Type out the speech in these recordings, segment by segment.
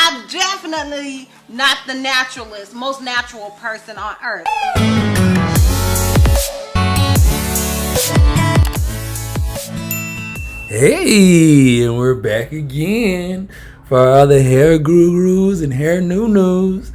I'm definitely not the naturalist, most natural person on earth. Hey, and we're back again for all the hair gurus and hair new-news.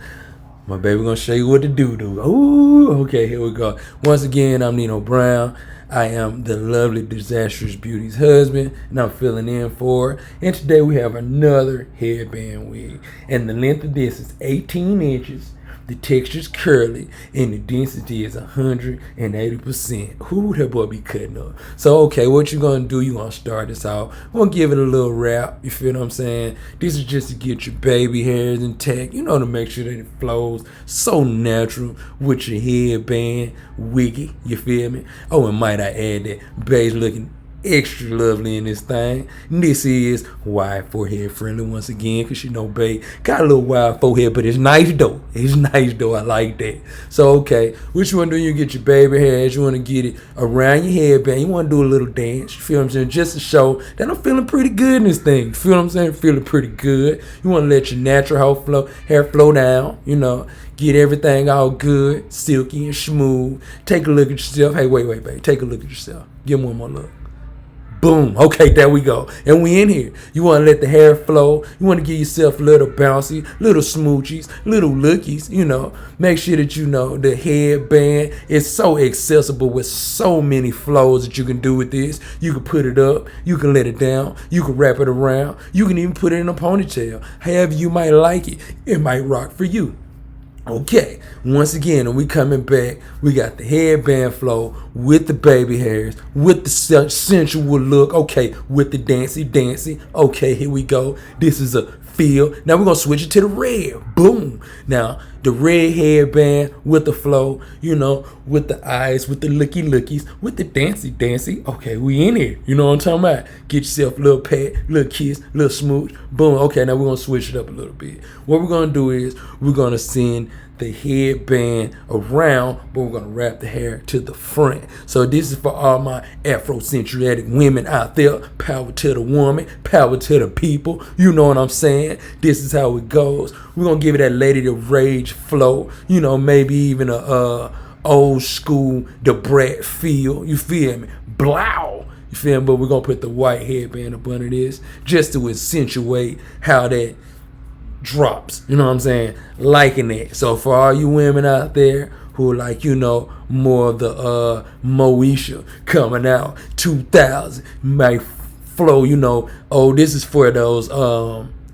My baby gonna show you what to do. Ooh, okay, here we go. Once again, I'm Nino Brown. I am the lovely Disastrous Beauty's husband, and I'm filling in for her. And today we have another headband wig. And the length of this is 18 inches. The texture's curly, and the density is 180%. Ooh, that boy be cutting up. So, okay, what you gonna do? You gonna start this out. We're gonna give it a little wrap. You feel what I'm saying? This is just to get your baby hairs intact. You know, to make sure that it flows so natural with your headband wiggy. You feel me? Oh, and might I add that babe's looking extra lovely in this thing. And this is wide forehead friendly once again, because you know babe got a little wide forehead, but it's nice though. It's nice though. I like that. So okay, what you want to do? You get your baby hairs. You want to get it around your headband. You want to do a little dance. You feel what I'm saying? Just to show that I'm feeling pretty good in this thing. You feel what I'm saying? Feeling pretty good. You want to let your natural hair flow down. You know, get everything all good, silky and smooth. Take a look at yourself. Hey, wait, babe. Take a look at yourself. Give me one more look. Boom. Okay, there we go. And we in here. You want to let the hair flow. You want to give yourself a little bouncy, little smoochies, little lookies, you know. Make sure that you know the headband is so accessible with so many flows that you can do with this. You can put it up. You can let it down. You can wrap it around. You can even put it in a ponytail. However you might like it. It might rock for you. Okay, once again, and we coming back, we got the headband flow with the baby hairs, with the sensual look, okay, with the dancy. Okay, here we go. This is a feel. Now we're going to switch it to the red. Boom. Now, the red headband with the flow, you know, with the eyes, with the lookies, with the dancy. Okay, we in here. You know what I'm talking about? Get yourself a little pat, little kiss, little smooch. Boom. Okay, now we're going to switch it up a little bit. What we're going to do is we're going to send the headband around, but we're going to wrap the hair to the front. So this is for all my Afrocentric women out there. Power to the woman, power to the people. You know what I'm saying? This is how it goes. We're going to give it that Lady the Rage flow. You know, maybe even a old school the Brat feel. You feel me? Blow. You feel me? But we're going to put the white headband up under this just to accentuate how that drops. You know what I'm saying? Liking it. So for all you women out there who like, you know, more of the Moesha coming out 2000 might flow, you know, oh, this is for those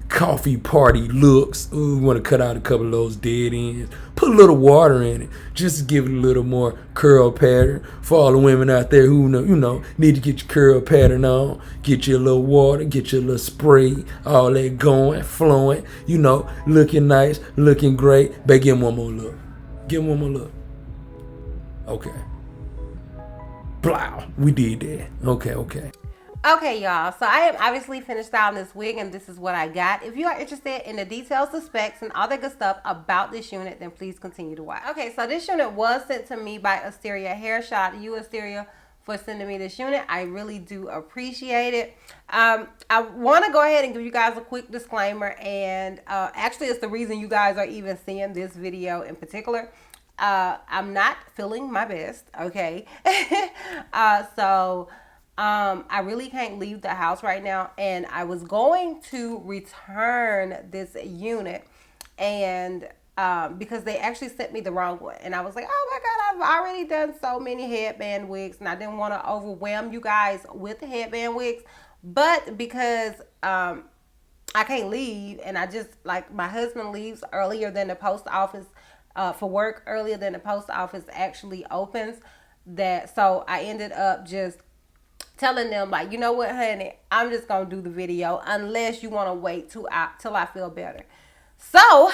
coffee party looks. Ooh, we want to cut out a couple of those dead ends. Put a little water in it just to give it a little more curl pattern. For all the women out there who know, you know, need to get your curl pattern on, get you a little water, get you a little spray, all that going, flowing, you know, looking nice, looking great. But give him one more look. Give him one more look. Okay. Blow. We did that. Okay. Okay, y'all, so I have obviously finished styling this wig, and this is what I got. If you are interested in the details, the specs, and all that good stuff about this unit, then please continue to watch. Okay, so this unit was sent to me by Asteria Hair. Shout out to you, Asteria, for sending me this unit. I really do appreciate it. I want to go ahead and give you guys a quick disclaimer, and actually it's the reason you guys are even seeing this video in particular. I'm not feeling my best, okay? I really can't leave the house right now, and I was going to return this unit, and because they actually sent me the wrong one, and I was like, oh my god, I've already done so many headband wigs, and I didn't want to overwhelm you guys with the headband wigs, but because I can't leave, and I just, like, my husband leaves earlier than the post office for work, earlier than the post office actually opens, so I ended up just telling them, like, you know what, honey, I'm just gonna do the video unless you want to wait till I feel better. So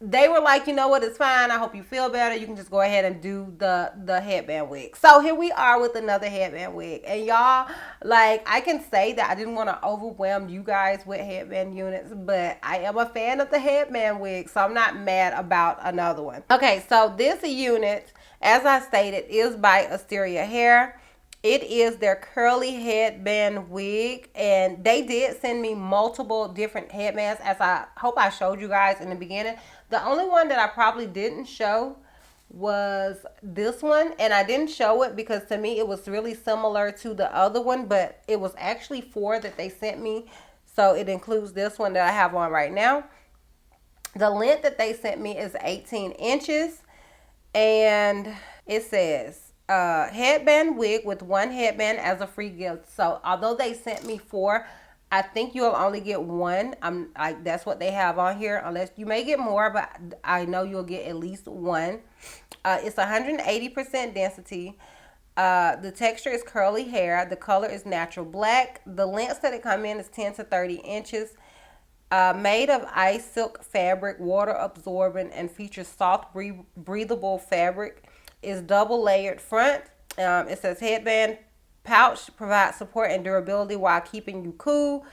they were like, you know what, it's fine, I hope you feel better, you can just go ahead and do the headband wig. So here we are with another headband wig, and y'all, like, I can say that I didn't want to overwhelm you guys with headband units, but I am a fan of the headband wig, so I'm not mad about another one. Okay, so this unit, as I stated, is by Asteria Hair. It is their curly headband wig, and they did send me multiple different headbands, as I hope I showed you guys in the beginning. The only one that I probably didn't show was this one, and I didn't show it because to me it was really similar to the other one, but it was actually four that they sent me, so it includes this one that I have on right now. The length that they sent me is 18 inches, and it says headband wig with one headband as a free gift. So although they sent me four, I think you'll only get one. That's what they have on here, unless you may get more, but I know you'll get at least one. It's 180% density. The texture is curly hair. The color is natural black. The lengths that it come in is 10 to 30 inches. Made of ice silk fabric, water absorbent, and features soft, breathable fabric. Is double layered front. It says headband pouch provides support and durability while keeping you cool.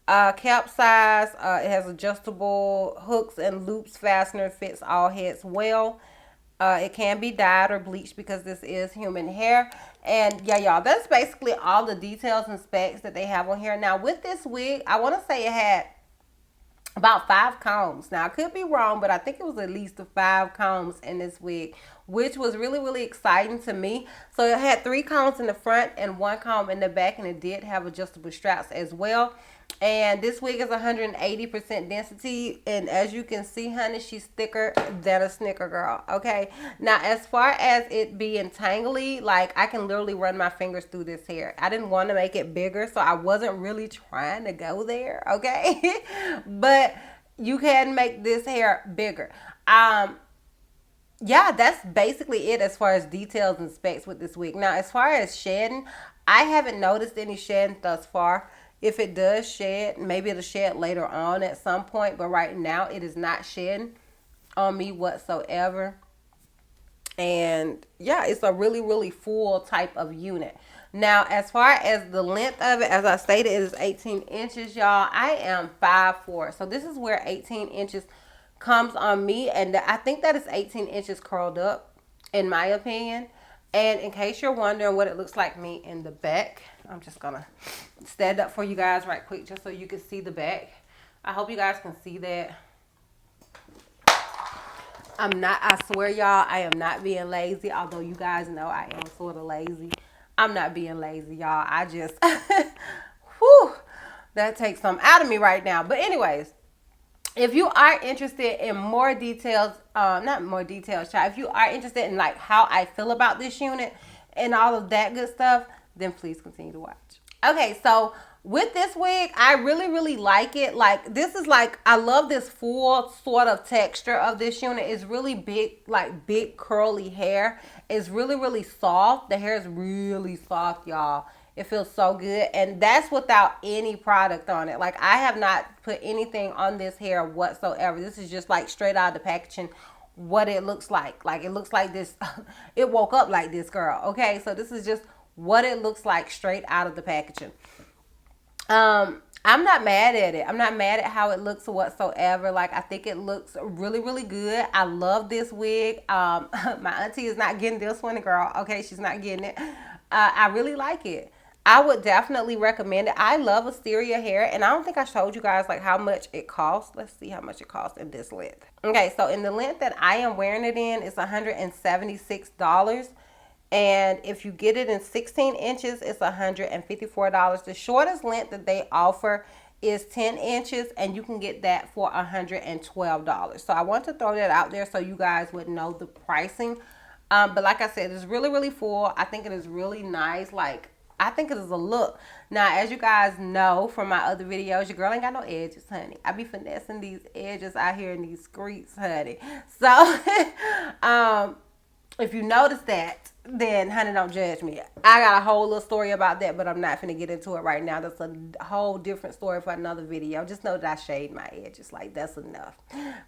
Cap size. It has adjustable hooks and loops. Fastener fits all heads well. It can be dyed or bleached because this is human hair. And yeah, y'all, that's basically all the details and specs that they have on here. Now, with this wig, I want to say it had about 5 combs. Now, I could be wrong, but I think it was at least 5 combs in this wig, which was really, really exciting to me. So it had 3 combs in the front and 1 comb in the back, and it did have adjustable straps as well. And this wig is 180% density, and as you can see, honey, she's thicker than a Snicker girl. Okay, now as far as it being tangly, like I can literally run my fingers through this hair. I didn't want to make it bigger, so I wasn't really trying to go there. Okay, but you can make this hair bigger. Yeah, that's basically it as far as details and specs with this wig. Now, as far as shedding, I haven't noticed any shedding thus far. If it does shed, maybe it'll shed later on at some point, but right now it is not shedding on me whatsoever. And yeah, it's a really, really full type of unit. Now, as far as the length of it, as I stated, it is 18 inches, y'all. I am 5'4", so this is where 18 inches comes on me, and I think that is 18 inches curled up, in my opinion. And in case you're wondering what it looks like me in the back, I'm just gonna stand up for you guys right quick just so you can see the back. I hope you guys can see that. I swear y'all, I am not being lazy, although you guys know I am sort of lazy. I'm not being lazy, y'all. I just, whew, that takes some out of me right now. But anyways, if you are interested in more details, not more details, child. If you are interested in like how I feel about this unit and all of that good stuff, then please continue to watch. Okay, so with this wig, I really, really like it. Like, this is like, I love this full sort of texture of this unit. It's really big, like big curly hair. It's really, really soft. The hair is really soft, y'all. It feels so good, and that's without any product on it. Like, I have not put anything on this hair whatsoever. This is just like straight out of the packaging what it looks like. Like, it looks like this. It woke up like this, girl. Okay, so this is just what it looks like straight out of the packaging. I'm not mad at it. I'm not mad at how it looks whatsoever. Like, I think it looks really, really good. I love this wig. My auntie is not getting this one, girl. Okay, she's not getting it. I really like it. I would definitely recommend it. I love Asteria hair, and I don't think I showed you guys like how much it costs. Let's see how much it costs in this length. Okay, so in the length that I am wearing it in, it's $176. And if you get it in 16 inches, it's $154. The shortest length that they offer is 10 inches, and you can get that for $112. So I want to throw that out there so you guys would know the pricing. But like I said, it's really, really full. I think it is really nice. Like, I think it is a look. Now, as you guys know from my other videos, your girl ain't got no edges, honey. I be finessing these edges out here in these streets, honey. So, if you notice that, then honey, don't judge me. I got a whole little story about that, but I'm not finna get into it right now. That's a whole different story for another video. Just know that I shaved my edges. Like, that's enough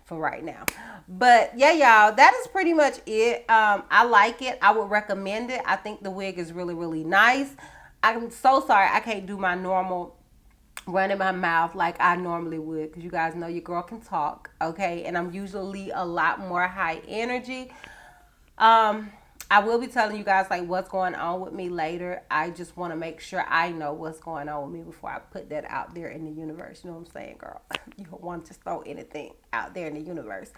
for right now. But yeah, y'all, that is pretty much it. I like it. I would recommend it. I think the wig is really, really nice. I'm so sorry I can't do my normal running my mouth like I normally would, because you guys know your girl can talk, okay? And I'm usually a lot more high energy. I will be telling you guys like what's going on with me later. I just want to make sure I know what's going on with me before I put that out there in the universe. You know what I'm saying, girl? You don't want to just throw anything out there in the universe.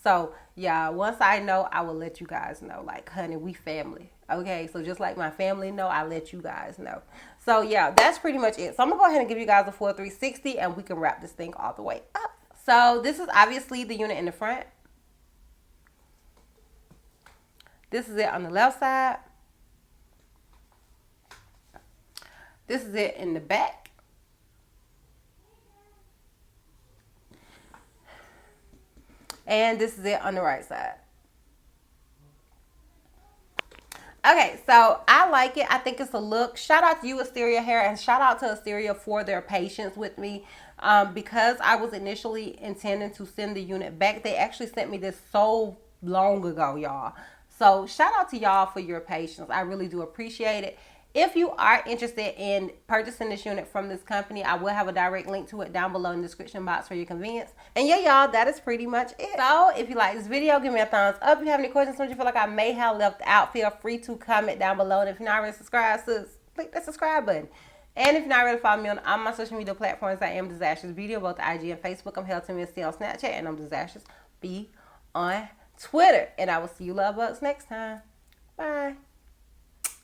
So yeah, once I know, I will let you guys know. Like, honey, we family. Okay, so just like my family know, I let you guys know. So yeah, that's pretty much it. So I'm gonna go ahead and give you guys a full 360, and we can wrap this thing all the way up. So this is obviously the unit in the front. This is it on the left side. This is it in the back. And this is it on the right side. Okay, so I like it. I think it's a look. Shout out to you, Asteria Hair, and shout out to Asteria for their patience with me. Because I was initially intending to send the unit back. They actually sent me this so long ago, y'all. So shout out to y'all for your patience. I really do appreciate it. If you are interested in purchasing this unit from this company, I will have a direct link to it down below in the description box for your convenience. And yeah, y'all, that is pretty much it. So if you like this video, give me a thumbs up. If you have any questions, what you feel like I may have left out, feel free to comment down below. And if you're not already subscribed, click that subscribe button. And if you're not ready to follow me on all my social media platforms, I am DizastrousBeauty, both IG and Facebook. I'm held to me still on Snapchat, and I'm DizastrousB on Twitter. And I will see you love bugs next time. Bye.